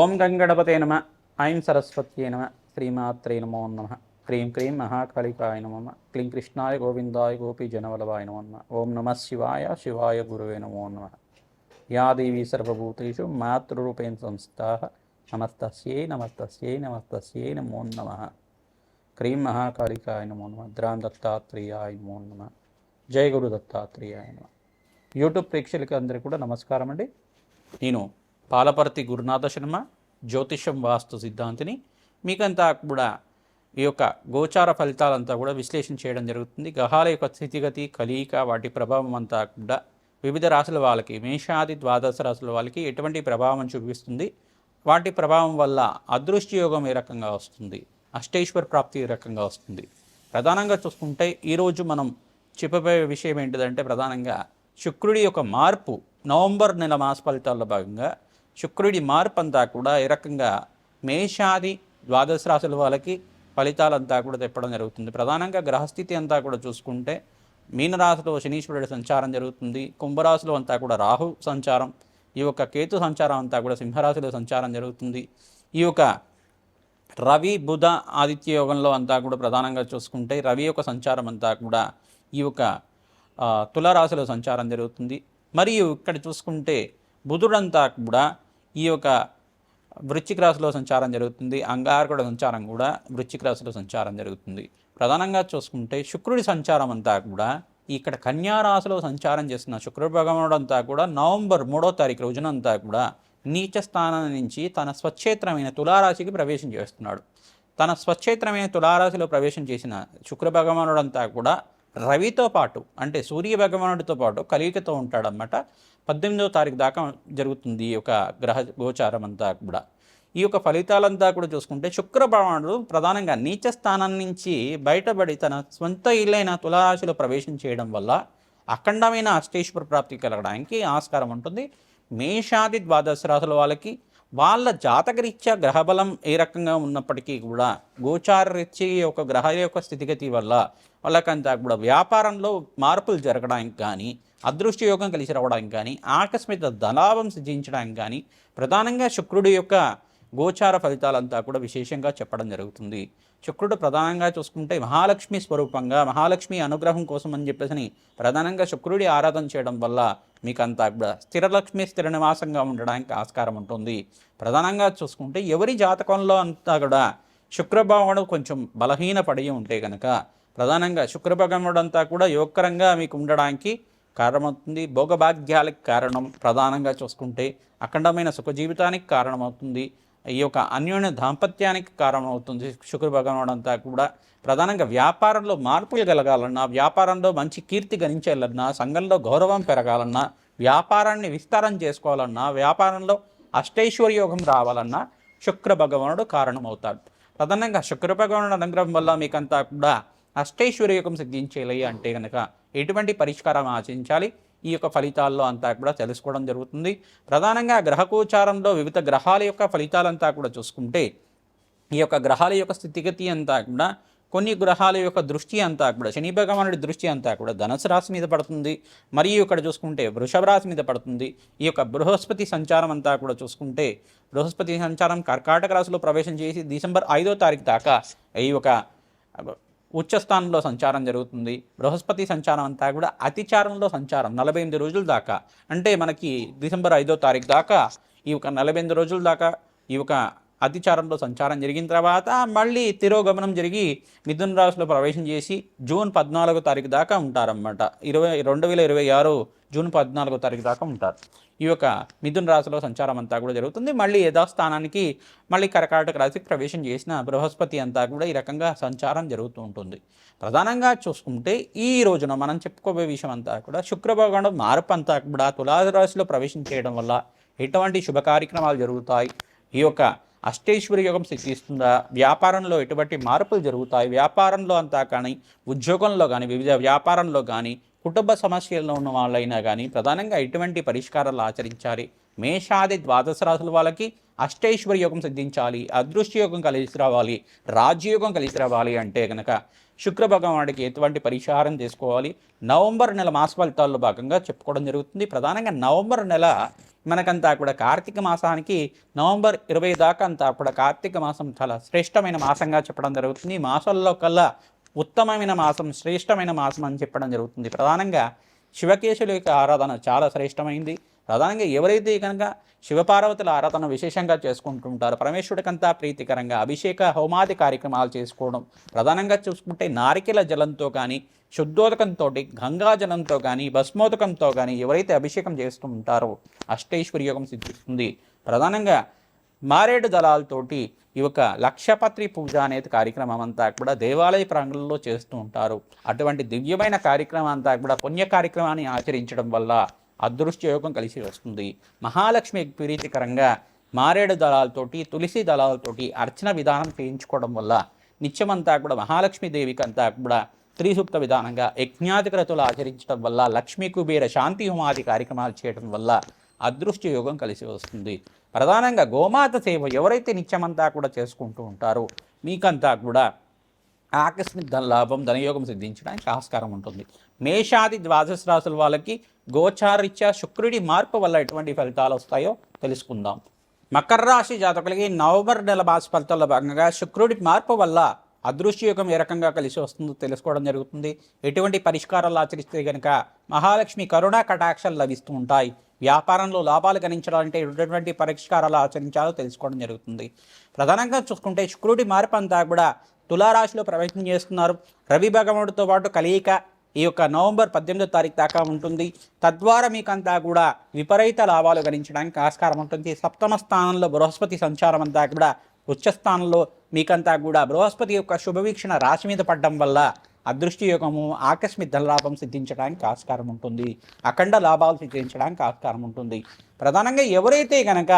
ఓం గంగణపతే నమ. ఐం సరస్వత్యై నమ. శ్రీమాత్రే నమో నమ. క్రీం క్రీం మహాకాళికాయ నమ. క్లీం కృష్ణాయ గోవిందాయ గోపీజనవల్లభాయ నమో నమ. ఓం నమ శివాయ శివాయ గురువే నమో నమ. యా దేవీ సర్వభూతేషు మాతృరూపేణ సంస్థాః నమస్తస్యై నమస్తస్యై నమస్తస్యై నమో నమ. క్రీం మహాకాళికాయ నమో నమ. ద్రాం దత్తాత్రేయాయ నమో నమ. జయ గురు దత్తాత్రేయాయ నమ. యూట్యూబ్ ప్రేక్షకులకి అందరికీ కూడా నమస్కారం అండి. నేను పాలపర్తి గురునాథ శర్మ, జ్యోతిషం వాస్తు సిద్ధాంతిని. మీకంతా కూడా ఈ యొక్క గోచార ఫలితాలంతా కూడా విశ్లేషణ చేయడం జరుగుతుంది. గ్రహాల యొక్క స్థితిగతి, కలయిక, వాటి ప్రభావం అంతా కూడా వివిధ రాశుల వాళ్ళకి, మేషాది ద్వాదశ రాశుల వాళ్ళకి ఎటువంటి ప్రభావం చూపిస్తుంది, వాటి ప్రభావం వల్ల అదృష్టి యోగం ఏ రకంగా వస్తుంది, అష్టైశ్వర ప్రాప్తి ఏ రకంగా వస్తుంది. ప్రధానంగా చూసుకుంటే ఈరోజు మనం చెప్పబోయే విషయం ఏంటిదంటే, ప్రధానంగా శుక్రుడి యొక్క మార్పు, నవంబర్ నెల మాస ఫలితాల్లో భాగంగా శుక్రుడి మార్పు అంతా కూడా ఏ రకంగా మేషాది ద్వాదశ రాశుల వాళ్ళకి ఫలితాలంతా కూడా తెప్పడం జరుగుతుంది. ప్రధానంగా గ్రహస్థితి అంతా కూడా చూసుకుంటే మీనరాశిలో శనీశ్వరుడి సంచారం జరుగుతుంది. కుంభరాశిలో అంతా కూడా రాహు సంచారం, ఈ యొక్క కేతు సంచారం అంతా కూడా సింహరాశిలో సంచారం జరుగుతుంది. ఈ యొక్క రవి బుధ ఆదిత్య యోగంలో అంతా కూడా ప్రధానంగా చూసుకుంటే రవి యొక్క సంచారం అంతా కూడా ఈ యొక్క తులారాశిలో సంచారం జరుగుతుంది. మరియు ఇక్కడ చూసుకుంటే బుధుడంతా కూడా ఈ యొక్క వృశ్చిక రాశిలో సంచారం జరుగుతుంది. అంగారకుడి సంచారం కూడా వృశ్చిక రాశిలో సంచారం జరుగుతుంది. ప్రధానంగా చూసుకుంటే శుక్రుడి సంచారం అంతా కూడా ఇక్కడ కన్యా రాశిలో సంచారం చేస్తున్న శుక్రుడు భగవానుడు అంతా కూడా నవంబర్ 3వ తారీఖు రోజునంతా కూడా నీచ స్థానం నుంచి తన స్వక్షేత్రమైన తులారాశికి ప్రవేశం చేస్తున్నాడు. తన స్వక్షేత్రమైన తులారాశిలో ప్రవేశం చేసిన శుక్ర భగవానుడు అంతా కూడా రవితో పాటు, అంటే సూర్య భగవానుడితో పాటు కలియికతో ఉంటాడన్నమాట. 18వ తారీఖు దాకా జరుగుతుంది ఈ యొక్క గ్రహ గోచారం అంతా కూడా. ఈ యొక్క ఫలితాలంతా కూడా చూసుకుంటే శుక్ర భగవానుడు ప్రధానంగా నీచ స్థానం నుంచి బయటపడి తన సొంత ఇల్లైన తులారాశిలో ప్రవేశం చేయడం వల్ల అఖండమైన అష్టైశ్వర ప్రాప్తి కలగడానికి ఆస్కారం ఉంటుంది. మేషాది ద్వాదశ రాశుల వాళ్ళకి వాళ్ళ జాతకరీత్యా గ్రహబలం ఏ రకంగా ఉన్నప్పటికీ కూడా గోచార రీత్యా యొక్క గ్రహాల యొక్క స్థితిగతి వల్ల వాళ్ళకంతా కూడా వ్యాపారంలో మార్పులు జరగడానికి కానీ, అదృష్టి యోగం కలిసి రావడానికి కానీ, ఆకస్మిక ధనాభం సిద్ధించడానికి కానీ ప్రధానంగా శుక్రుడి యొక్క గోచార ఫలితాలంతా కూడా విశేషంగా చెప్పడం జరుగుతుంది. శుక్రుడు ప్రధానంగా చూసుకుంటే మహాలక్ష్మి స్వరూపంగా, మహాలక్ష్మి అనుగ్రహం కోసం అని చెప్పేసి ప్రధానంగా శుక్రుడి ఆరాధన చేయడం వల్ల మీకంతా కూడా స్థిరలక్ష్మి స్థిర నివాసంగా ఉండడానికి ఆస్కారం ఉంటుంది. ప్రధానంగా చూసుకుంటే ఎవరి జాతకంలో అంతా కూడా శుక్రభగవానుడు కొంచెం బలహీన పడి ఉంటే కనుక ప్రధానంగా శుక్రభగవానుడు అంతా కూడా యోగకరంగా మీకు ఉండడానికి కారణమవుతుంది. భోగభాగ్యాలకు కారణం, ప్రధానంగా చూసుకుంటే అఖండమైన సుఖ జీవితానికి కారణమవుతుంది. ఈ యొక్క అన్యోన్య దాంపత్యానికి కారణమవుతుంది. శుక్ర భగవానుడు అంతా కూడా ప్రధానంగా వ్యాపారంలో మార్పులు కలగాలన్నా, వ్యాపారంలో మంచి కీర్తి గణించాలన్నా, సంఘంలో గౌరవం పెరగాలన్నా, వ్యాపారాన్ని విస్తారం చేసుకోవాలన్నా, వ్యాపారంలో అష్టైశ్వర్య యోగం రావాలన్నా శుక్ర భగవానుడు కారణమవుతాడు. ప్రధానంగా శుక్ర భగవానుడు అనుగ్రహం వల్ల మీకంతా కూడా అష్టైశ్వర్య యోగం సిద్ధించేయాలి అంటే కనుక ఎటువంటి పరిష్కారం ఆచరించాలి, ఈ యొక్క ఫలితాల్లో అంతా కూడా తెలుసుకోవడం జరుగుతుంది. ప్రధానంగా గ్రహగోచారంలో వివిధ గ్రహాల యొక్క ఫలితాలంతా కూడా చూసుకుంటే ఈ యొక్క గ్రహాల యొక్క స్థితిగతి అంతా కూడా కొన్ని గ్రహాల యొక్క దృష్టి అంతా కూడా శని భగవానుడి దృష్టి అంతా కూడా ధనుసు రాశి మీద పడుతుంది. మరియు ఇక్కడ చూసుకుంటే వృషభ రాశి మీద పడుతుంది. ఈ యొక్క బృహస్పతి సంచారం అంతా కూడా చూసుకుంటే బృహస్పతి సంచారం కర్కాటక రాశిలో ప్రవేశం చేసి డిసెంబర్ 5వ తారీఖు దాకా ఈ యొక్క ఉచ్చస్థానంలో సంచారం జరుగుతుంది. బృహస్పతి సంచారం అంతా కూడా అతిచారంలో సంచారం 48 రోజుల దాకా, అంటే మనకి డిసెంబర్ 5వ తారీఖు దాకా ఈ యొక్క 48 రోజుల దాకా ఈ యొక్క అతిచారంలో సంచారం జరిగిన తర్వాత మళ్ళీ తిరోగమనం జరిగి మిథున రాశిలో ప్రవేశం చేసి జూన్ 14వ తారీఖు దాకా ఉంటారన్నమాట. 2026 జూన్ 14వ తారీఖు దాకా ఉంటారు. ఈ యొక్క మిథున రాశిలో సంచారం అంతా కూడా జరుగుతుంది. మళ్ళీ యథాస్థానానికి మళ్ళీ కర్కాటక రాశికి ప్రవేశం చేసిన బృహస్పతి అంతా కూడా ఈ రకంగా సంచారం జరుగుతూ ఉంటుంది. ప్రధానంగా చూసుకుంటే ఈ రోజున మనం చెప్పుకోబోయే విషయం అంతా కూడా శుక్ర భగవానుడు మార్పు అంతా కూడా తులారాశిలో ప్రవేశం చేయడం వల్ల ఎటువంటి శుభ కార్యక్రమాలు జరుగుతాయి, ఈ యొక్క అష్టైశ్వర్య యోగం సిద్ధిస్తుందా, వ్యాపారంలో ఎటువంటి మార్పులు జరుగుతాయి, వ్యాపారంలో అంతా కానీ, ఉద్యోగంలో కానీ, వివిధ వ్యాపారంలో కానీ, కుటుంబ సమస్యల్లో ఉన్న వాళ్ళైనా కానీ ప్రధానంగా ఎటువంటి పరిష్కారాలు ఆచరించాలి, మేషాది ద్వాదశ రాశుల వాళ్ళకి అష్టైశ్వర్య యోగం సిద్ధించాలి, అదృష్ట యోగం కలిసి రావాలి, రాజ్యయోగం కలిసి రావాలి అంటే కనుక శుక్ర భగవానుడికి ఎటువంటి పరిహారం చేసుకోవాలి నవంబర్ నెల మాస ఫలితాల్లో భాగంగా చెప్పుకోవడం జరుగుతుంది. ప్రధానంగా నవంబర్ నెల మనకంతా కూడా కార్తీక మాసానికి నవంబర్ 20 దాకా అంతా కూడా కార్తీక మాసం చాలా శ్రేష్టమైన మాసంగా చెప్పడం జరుగుతుంది. ఈ మాసాల్లో కల్లా ఉత్తమమైన మాసం, శ్రేష్టమైన మాసం అని చెప్పడం జరుగుతుంది. ప్రధానంగా శివకేశుల యొక్క ఆరాధన చాలా శ్రేష్టమైంది. ప్రధానంగా ఎవరైతే కనుక శివపార్వతుల ఆరాధన విశేషంగా చేసుకుంటుంటారో పరమేశ్వరుడికంతా ప్రీతికరంగా అభిషేక హోమాది కార్యక్రమాలు చేసుకోవడం, ప్రధానంగా చూసుకుంటే నారికెల జలంతో కానీ, శుద్ధోదకంతో, గంగాజలంతో కానీ, భస్మోదకంతో కానీ ఎవరైతే అభిషేకం చేస్తూ ఉంటారో అష్టైశ్వర్యోగం సిద్ధిస్తుంది. ప్రధానంగా మారేడు దళాలతోటి ఈ యొక్క లక్షపత్రి పూజ అనేది కార్యక్రమం అంతా కూడా దేవాలయ ప్రాంగణంలో చేస్తూ ఉంటారు. అటువంటి దివ్యమైన కార్యక్రమం అంతా కూడా పుణ్య కార్యక్రమాన్ని ఆచరించడం వల్ల అదృష్ట యోగం కలిసి వస్తుంది. మహాలక్ష్మి ప్రీతికరంగా మారేడు దళాలతోటి, తులసి దళాలతోటి అర్చన విధానం చేయించుకోవడం వల్ల నిత్యమంతా కూడా మహాలక్ష్మీదేవికి అంతా కూడా త్రిసూక్త విధానంగా యజ్ఞాధికరతులు ఆచరించడం వల్ల, లక్ష్మీ కుబేర శాంతి హోమాది కార్యక్రమాలు చేయడం వల్ల అదృష్ట యోగం కలిసి వస్తుంది. ప్రధానంగా గోమాత సేవ ఎవరైతే నిత్యమంతా కూడా చేసుకుంటూ ఉంటారో మీకంతా కూడా ఆకస్మిక ధన లాభం, ధనయోగం సిద్ధించడానికి ఆస్కారం ఉంటుంది. మేషాది ద్వాదశ రాశుల వాళ్ళకి గోచారీత్యా శుక్రుడి మార్పు వల్ల ఎటువంటి ఫలితాలు వస్తాయో తెలుసుకుందాం. మకర రాశి జాతకులకి నవంబర్ నెల మాస ఫలితాల్లో భాగంగా శుక్రుడి మార్పు వల్ల అదృష్టయోగం ఏ రకంగా కలిసి వస్తుందో తెలుసుకోవడం జరుగుతుంది. ఎటువంటి పరిష్కారాలు ఆచరిస్తే కనుక మహాలక్ష్మి కరుణా కటాక్షాలు లభిస్తూ ఉంటాయి. వ్యాపారంలో లాభాలు గణించాలంటే ఎటువంటి పరిష్కారాలు ఆచరించాలో తెలుసుకోవడం జరుగుతుంది. ప్రధానంగా చూసుకుంటే శుక్రుడి మార్పు అంతా కూడా తులారాశిలో ప్రవేశం చేస్తున్నారు. రవి భగవానుడితో పాటు కలయిక ఈ యొక్క నవంబర్ 18వ తారీఖు దాకా ఉంటుంది. తద్వారా మీకంతా కూడా విపరీత లాభాలు గణించడానికి ఆస్కారం ఉంటుంది. సప్తమ స్థానంలో బృహస్పతి సంచారం అంతా కూడా ఉచ్చస్థానంలో మీకంతా కూడా బృహస్పతి యొక్క శుభవీక్షణ రాశి మీద పడడం వల్ల అదృష్టి యోగము, ఆకస్మిక ధనలాభం సిద్ధించడానికి ఆస్కారం ఉంటుంది. అఖండ లాభాలు సిద్ధించడానికి ఆస్కారం ఉంటుంది. ప్రధానంగా ఎవరైతే కనుక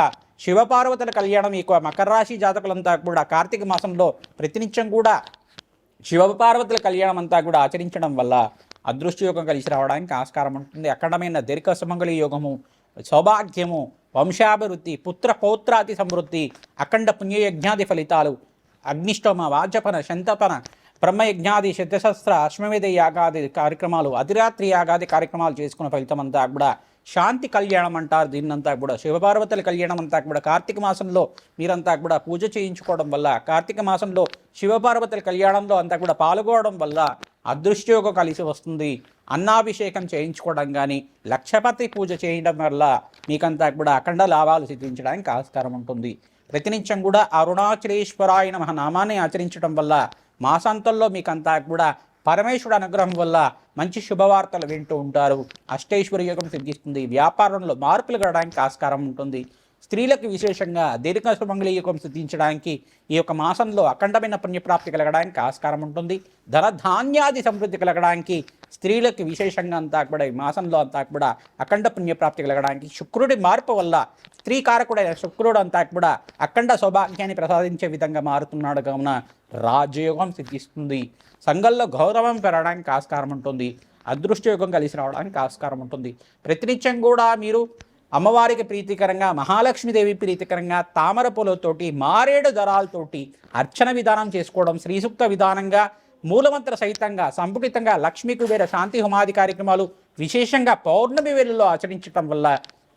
శివపార్వతుల కళ్యాణం ఈ మకర రాశి జాతకులంతా కూడా కార్తీక మాసంలో ప్రతినిత్యం కూడా శివపార్వతుల కళ్యాణం అంతా కూడా ఆచరించడం వల్ల అదృష్ట యోగం కలిసి రావడానికి ఆస్కారం ఉంటుంది. అఖండమైన దీర్ఘ సుమంగళి యోగము, సౌభాగ్యము, వంశాభివృద్ధి, పుత్ర పౌత్రాది సమృద్ధి, అఖండ పుణ్యయజ్ఞాది ఫలితాలు, అగ్నిష్టోమ, వాజపన, శంతపన, బ్రహ్మయజ్ఞాది, శతశస్త్ర, అశ్వమేధ యాగాది కార్యక్రమాలు, అధిరాత్రి యాగాది కార్యక్రమాలు చేసుకున్న ఫలితం అంతా కూడా శాంతి కళ్యాణం అంటారు. దీన్నంతా కూడా శివపార్వతుల కళ్యాణం అంతా కూడా కార్తీక మాసంలో మీరంతా కూడా పూజ చేయించుకోవడం వల్ల, కార్తీక మాసంలో శివపార్వతుల కళ్యాణంలో అంతా కూడా పాల్గొనడం వల్ల అదృష్టయోగం కలిసి వస్తుంది. అన్నాభిషేకం చేయించుకోవడం కానీ, లక్షపతి పూజ చేయడం వల్ల మీకంతా కూడా అఖండ లాభాలు సిద్ధించడానికి ఆస్కారం ఉంటుంది. ప్రతినిత్యం కూడా అరుణాచలేశ్వరాయ నమః నామాన్ని ఆచరించడం వల్ల మాసాంతంలో మీకంతా కూడా పరమేశ్వరుడు అనుగ్రహం వల్ల మంచి శుభవార్తలు వింటూ ఉంటారు. అష్టైశ్వర్యోగం సిద్ధిస్తుంది. వ్యాపారంలో మార్పులు కలగడానికి ఆస్కారం ఉంటుంది. స్త్రీలకు విశేషంగా దీర్ఘ సుమంగళి యోగం సిద్ధించడానికి ఈ యొక్క మాసంలో అఖండమైన పుణ్యప్రాప్తి కలగడానికి ఆస్కారం ఉంటుంది. ధనధాన్యాది సమృద్ధి కలగడానికి స్త్రీలకు విశేషంగా అంతా కూడా ఈ మాసంలో అంతా కూడా అఖండ పుణ్యప్రాప్తి కలగడానికి శుక్రుడి మార్పు వల్ల స్త్రీ కారకుడైన శుక్రుడు అంతా కూడా అఖండ సౌభాగ్యాన్ని ప్రసాదించే విధంగా మారుతున్నాడు. కావున రాజయోగం సిద్ధిస్తుంది. సంఘంలో గౌరవం పెరగడానికి ఆస్కారం ఉంటుంది. అదృష్టయోగం కలిసి రావడానికి ఆస్కారం ఉంటుంది. ప్రతినిత్యం కూడా మీరు అమ్మవారికి ప్రీతికరంగా, మహాలక్ష్మీదేవి ప్రీతికరంగా తామర పూలతోటి, మారేడు దళాలతోటి అర్చన విధానం చేసుకోవడం, శ్రీసూక్త విధానంగా మూలమంత్ర సహితంగా సంపుటితంగా లక్ష్మీ కుబేర శాంతి హోమాది కార్యక్రమాలు విశేషంగా పౌర్ణమి వేళల్లో ఆచరించడం వల్ల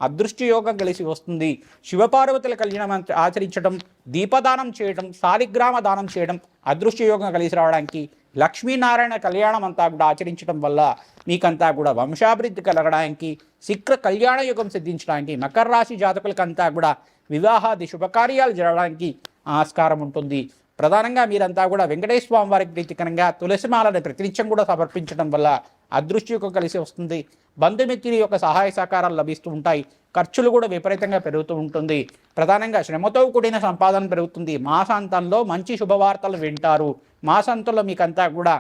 అదృష్టయోగం కలిసి వస్తుంది. శివపార్వతుల కళ్యాణం ఆచరించడం, దీపదానం చేయడం, శాలిగ్రామ దానం చేయడం అదృష్టయోగం కలిసి రావడానికి, లక్ష్మీనారాయణ కళ్యాణం అంతా కూడా ఆచరించడం వల్ల మీకంతా కూడా వంశాభివృద్ధి కలగడానికి, శీఘ్ర కళ్యాణ యోగం సిద్ధించడానికి, మకర రాశి జాతకులకంతా కూడా వివాహాది శుభకార్యాలు జరగడానికి ఆస్కారం ఉంటుంది. ప్రధానంగా మీరంతా కూడా వెంకటేశ్వర స్వామి వారికి ప్రీతికరంగా తులసిమాలను ప్రతినిత్యం కూడా సమర్పించడం వల్ల అదృష్టయోగం కలిసి వస్తుంది. బంధుమిత్రుల యొక్క సహాయ సహకారాలు లభిస్తూ ఉంటాయి. ఖర్చులు కూడా విపరీతంగా పెరుగుతూ ఉంటుంది. ప్రధానంగా శ్రమతో కూడిన సంపాదన పెరుగుతుంది. మాసాంతంలో మంచి శుభవార్తలు వింటారు. మాసాంతంలో మీకంతా కూడా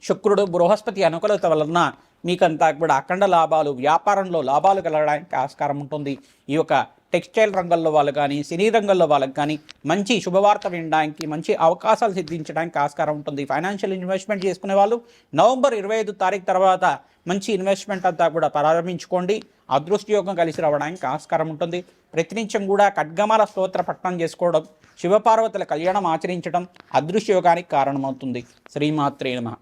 శుక్రుడు బృహస్పతి అనుకూలత వలన మీకంతా కూడా అఖండ లాభాలు, వ్యాపారంలో లాభాలు కలగడానికి ఆస్కారం ఉంటుంది. ఈ యొక్క టెక్స్టైల్ రంగంలో వాళ్ళు కానీ, సినీ రంగంలో వాళ్ళకి కానీ మంచి శుభవార్త వినడానికి, మంచి అవకాశాలు సిద్ధించడానికి ఆస్కారం ఉంటుంది. ఫైనాన్షియల్ ఇన్వెస్ట్మెంట్ చేసుకునే వాళ్ళు నవంబర్ 25 తారీఖు తర్వాత మంచి ఇన్వెస్ట్మెంట్ అంతా కూడా ప్రారంభించుకోండి. అదృష్టయోగం కలిసి రావడానికి ఆస్కారం ఉంటుంది. ప్రతినిత్యం కూడా ఖడ్గమాల స్తోత్ర పఠనం చేసుకోవడం, శివపార్వతుల కళ్యాణం ఆచరించడం అదృష్టయోగానికి కారణమవుతుంది. శ్రీమాత్రే నమః.